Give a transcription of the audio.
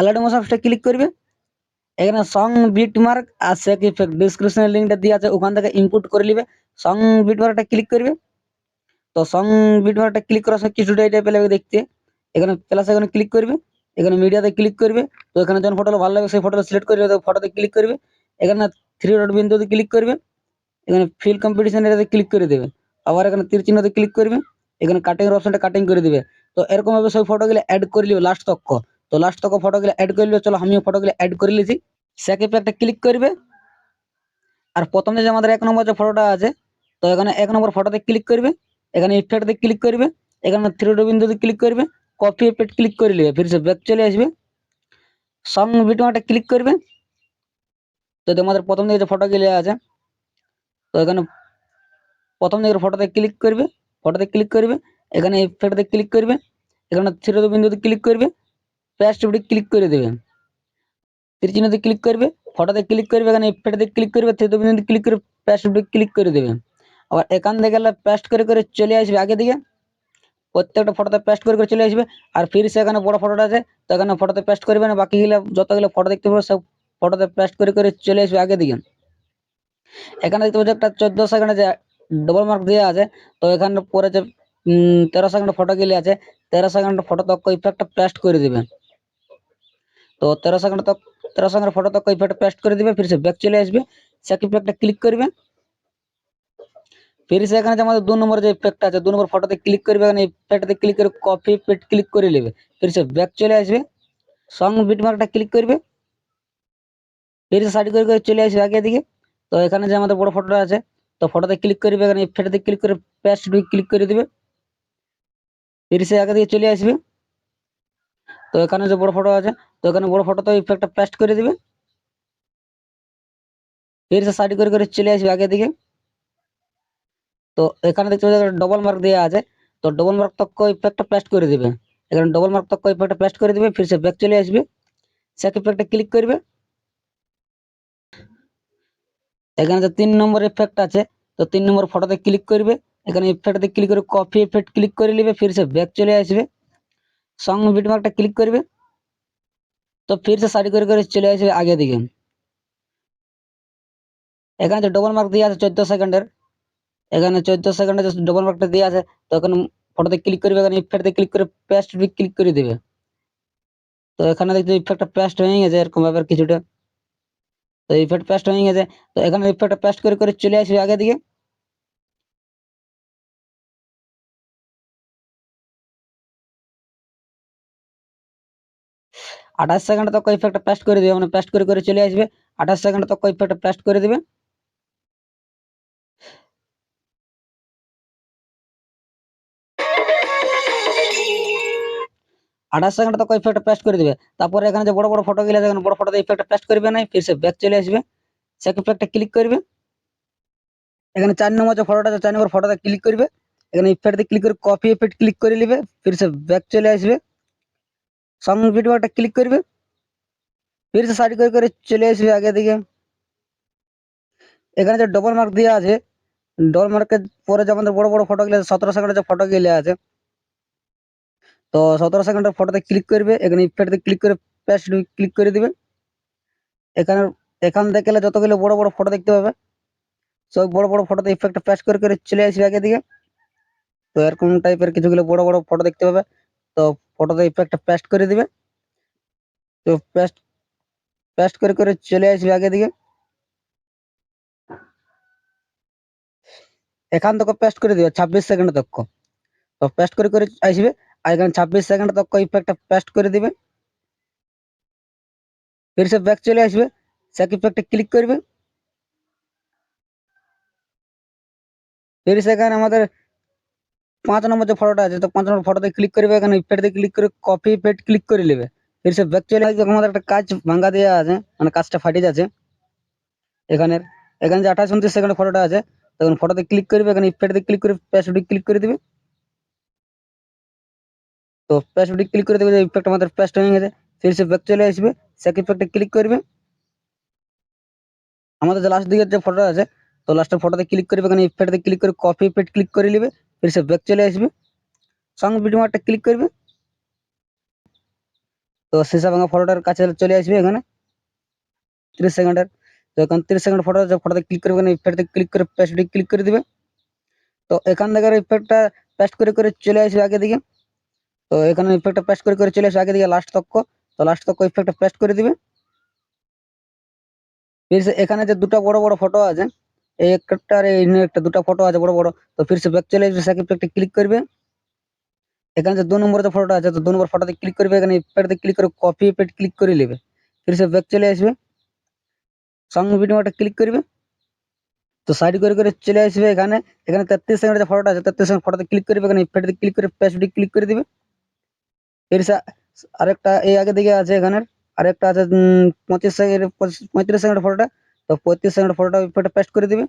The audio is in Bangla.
আলাদা মোশনটা ক্লিক করবে। এখানে সং বিটমার্ক আর সেক ইফেক্ট ডিসক্রিপশনের লিঙ্কটা দিয়ে আছে, ওখান থেকে ইনপুট করে নিবে। সং বিটমার্কটা ক্লিক করবে। তো সং বিটমার্কটা ক্লিক করার সময় কিছুটা এই টাইপের লাগবে দেখতে। এখানে প্লাস এখানে ক্লিক করবে, এখানে মিডিয়াতে ক্লিক করবে। তো এখানে যখন ফটোটা ভালো লাগবে সেই ফটোটা সিলেক্ট করবে, তো ফটোতে ক্লিক করবে। এখানে 3 ডট বিন্দুতে ক্লিক করবে, এখানে ফিল কম্পিটিশন এটাতে ক্লিক করে দেবে। আবার এখানে তীর চিহ্নতে ক্লিক করবে, এখানে কাটিং এর অপশনটা কাটিং করে দিবে। তো এরকম ভাবে সব ফটোগুলো অ্যাড করে নিবে লাস্ট তক। তো লাস্ট তক ফটোগুলো অ্যাড করে নিবে। চলো আমিও ফটোগুলো অ্যাড করে নিয়েছি। সেক ইফেক্টে ক্লিক করবে। আর প্রথমে যে আমাদের 1 নম্বর যে ফটোটা আছে, তো এখানে 1 নম্বর ফটোতে ক্লিক করবে, এখানে ইফেক্টে ক্লিক করবে, এখানে 3 ডট বিন্দুতে ক্লিক করবে, কপি ইফেক্ট ক্লিক করে নিবে, ফির সে ব্যাক চলে আসবে। সং বিটমার্কটা ক্লিক করবে। তো তোমাদের প্রথম দিকে যে ফটোগুলো আছে, তো এখানে প্রথম দিকের ফটোতে ক্লিক করবে, ফটোতে ক্লিক করবে, এখানে ইফেক্টে ক্লিক করবে, এখানে 3 ডট বিন্দুতে ক্লিক করবে, পেস্ট ক্লিক করে দেবে, তীর চিহ্নতে ক্লিক করবে, ফটোতে ক্লিক করবে, এখানে ইফেক্টে ক্লিক করবে, 3 ডট বিন্দুতে ক্লিক করে পেস্ট ক্লিক করে দেবে। আবার এখান থেকে পেস্ট করে করে চলে আসবে আগে দিকে, প্রত্যেকটা ফটোতে পেস্ট করে করে চলে আসবে। আর ফির সেখানে বড় ফটোটা আছে, তো এখানে ফটোতে পেস্ট করবে না, বাকিগুলো যতগুলো ফটো দেখতে পাবে সব ফটোতে পেস্ট করে করে চলে আসবে আগে দিকে। এখানে দেখতে পাচ্ছ একটা 14 সেকেন্ডে যে ডবল মার্ক দেওয়া আছে, তো এখানে পরে যে 13 সেকেন্ডের ফটো গেলে আছে, 13 সেকেন্ডের ফটো তক ইফেক্টটা পেস্ট করে দিবে। তো 13 সেকেন্ডের ফটো তক ইফেক্ট পেস্ট করে দিবে, ফির সে ব্যাক চলে আসবে, সেক ইফেক্টটা ক্লিক করবে। फिर से এখানে যে আমাদের 2 নম্বর যে ইফেক্টটা আছে, 2 নম্বর ফটোতে ক্লিক করবে, এখানে ইফেক্টতে ক্লিক করে কপি ইফেক্ট ক্লিক করে নেবে, फिर से ব্যাক চলে আসবে, সং বিটমার্কটা ক্লিক করবে, फिर से সাইড করে করে চলে আসবে আগে দিকে। তো এখানে যে আমাদের বড় ফটোটা আছে, তো ফটোতে ক্লিক করবে, এখানে ইফেক্টতে ক্লিক করে পেস্ট ক্লিক করে দিবে, फिर से আগে দিকে চলে আসবে। তো এখানে যে বড় ফটো আছে, তো এখানে বড় ফটোতে ইফেক্টটা পেস্ট করে দিবে, फिर से সাইড করে করে চলে আসবে আগে দিকে। তো এখানে দেখতে পাচ্ছ ডবল মার্ক দেওয়া আছে, তো ডবল মার্ক তক ইফেক্টটা পেস্ট করে দিবে, এখানে ডবল মার্ক তক ইফেক্টটা পেস্ট করে দিবে, फिर से ব্যাক চলে আসবে, সেক ইফেক্টে ক্লিক করবে। এখানে যে 3 নম্বর ইফেক্ট আছে, তো 3 নম্বর ফটোতে ক্লিক করবে, এখানে ইফেক্টতে ক্লিক করে কপি ইফেক্ট ক্লিক করে নেবে, फिर से ব্যাক চলে আসবে, সং বিটমার্কটা ক্লিক করবে। তো फिर से সাইড করে করে চলে আসবে আগে দিকে। এখানে যে ডবল মার্ক দিয়ে আছে 14 সেকেন্ডের, এখানে 14 সেকেন্ডে যে ডবল মার্কটা দিয়ে আছে, তো এখানে ফটোতে ক্লিক করবে, এখানে ইফেক্টতে ক্লিক করে পেস্ট ক্লিক করে দেবে। তো এখানে দেখতে ইফেক্টটা পেস্ট হয়ে গেছে এরকম ব্যাপার কিছুটা। তো ইফেক্ট পেস্ট হয়ে গেছে, তো এখানে ইফেক্টটা পেস্ট করে করে চলে আসবে আগে দিকে। 28 সেকেন্ড তক ইফেক্টটা পেস্ট করে দিবে, মানে পেস্ট করে করে চলে আসবে, 28 সেকেন্ড তক ইফেক্টটা পেস্ট করে দিবে। 28 সেকেন্ড তক ইফেক্টটা পেস্ট করে দিবে। তারপরে এখানে যে বড় বড় ফটো গুলো আছে, এখানে বড় ফটোতে ইফেক্টটা পেস্ট করবে না, फिर से ব্যাক চলে আসবে, সেক ইফেক্টটা ক্লিক করবে। এখানে 4 নম্বর যে ফটোটা আছে, 4 নম্বর ফটোতে ক্লিক করবে, এখানে ইফেক্টতে ক্লিক করে কপি ইফেক্ট ক্লিক করে নেবে, फिर से ব্যাক চলে আসবে, সং ভিডিওটা ক্লিক করবে, फिर से সাইড করে করে চলে আসবে আগে দিকে। এখানে যে ডবল মার্ক দেওয়া আছে, ডবল মার্কের পরে যে আমাদের বড় বড় ফটো গুলো 17 সেকেন্ডের যে ফটো গুলো আছে, তো 17 সেকেন্ডের ফটোতে ক্লিক করবে, এখানে ইফেক্টতে ক্লিক করে পেস্ট ক্লিক করে দিবে। এখানে এখান থেকে যতগুলো বড় বড় ফটো দেখতে পাবে, সব বড় বড় ফটোতে ইফেক্ট পেস্ট করে করে চলে আসবে আগে দিকে। তো এরকম টাইপের কিছুগুলো বড় বড় ফটো দেখতে পাবে, তো ফটোতে ইফেক্ট পেস্ট করে দিবে। তো পেস্ট পেস্ট করে করে চলে আসবে আগে দিকে। এখান থেকে পেস্ট করে দিবে 26 সেকেন্ড তক। তো পেস্ট করে করে আসবে, আর এখানে 26 সেকেন্ড তক ইফেক্ট পেস্ট করে দিবে, फिर से ব্যাক চলে আসবে, সেক ইফেক্টে ক্লিক করবে। फिर से এখানে আমাদের 5 নম্বর যে ফটোটা আছে, তো 5 নম্বর ফটোতে ক্লিক করবে, এখানে ইফেক্টে ক্লিক করে কপি ইফেক্ট ক্লিক করে নেবে, फिर से ব্যাক চলে আসবে। আমাদের একটা কাজ ভাঙা দেওয়া আছে, মানে কাজটা ফাটে যাচ্ছে। এখানে এখানে যে 28 29 সেকেন্ড ফটোটা আছে, তখন ফটোতে ক্লিক করবে, এখানে ইফেক্টে ক্লিক করে পেস্ট ক্লিক করে দিবে। তো পেস্ট ক্লিক করে দেবে, ইফেক্ট আমাদের পেস্ট হয়ে গেছে, फिर से ব্যাক চলে আসবে, সেক ইফেক্টে ক্লিক করবে। আমাদের যে লাস্ট দিকের যে ফটোটা আছে, তো লাস্টের ফটোতে ক্লিক করবে, এখানে ইফেক্টে ক্লিক করে কপি ইফেক্ট ক্লিক করে নেবে, फिर से ব্যাক চলে আসবে, সং ভিডিও একটা ক্লিক করবে। তো সীসা ভাঙা ফটোটার কাছে চলে আসবে এখানে 30 সেকেন্ডের। তো এখন 30 সেকেন্ড ফটো আছে, ফটোতে ক্লিক করবে, এখানে ইফেক্টে ক্লিক করে পেস্টে ক্লিক করে দিবে। তো এখান থেকে ইফেক্টটা পেস্ট করে করে চলে আসবে আগে দিকে। তো এখানে ইফেক্টটা পেস্ট করে করে চলে আসবে আগে দিকে লাস্ট তক। তো লাস্ট তক ইফেক্টটা পেস্ট করে দিবে। फिर से এখানে যে দুটো বড় বড় ফটো আছে, এই একটা আর এই একটা দুটো ফটো আছে বড় বড়। তো फिर से ব্যাক চলে আসবে, সেকেন্ড ইফেক্টে ক্লিক করবে। এখানে যে 2 নম্বরে যে ফটোটা আছে, তো 2 নম্বর ফটোতে ক্লিক করবে, এখানে ইফেক্টে ক্লিক করে কপি ইফেক্ট ক্লিক করে নেবে। फिर से ব্যাক চলে আসবে, সং ভিডিওটা ক্লিক করবে। তো সাইড করে করে চলে আসবে এখানে। এখানে 33 সেকেন্ডের যে ফটোটা আছে, 33 সেকেন্ড ফটোতে ক্লিক করবে, এখানে ইফেক্টে ক্লিক করে পেস্টে ক্লিক করে দিবে। फिर से আরেকটা এই আগে দিকে আছে এখানে, আরেকটা আছে 35 সেকেন্ড 35 সেকেন্ড ফটোটা। তো 35 সেকেন্ড ফটোটা ইফেক্টে পেস্ট করে দিবে।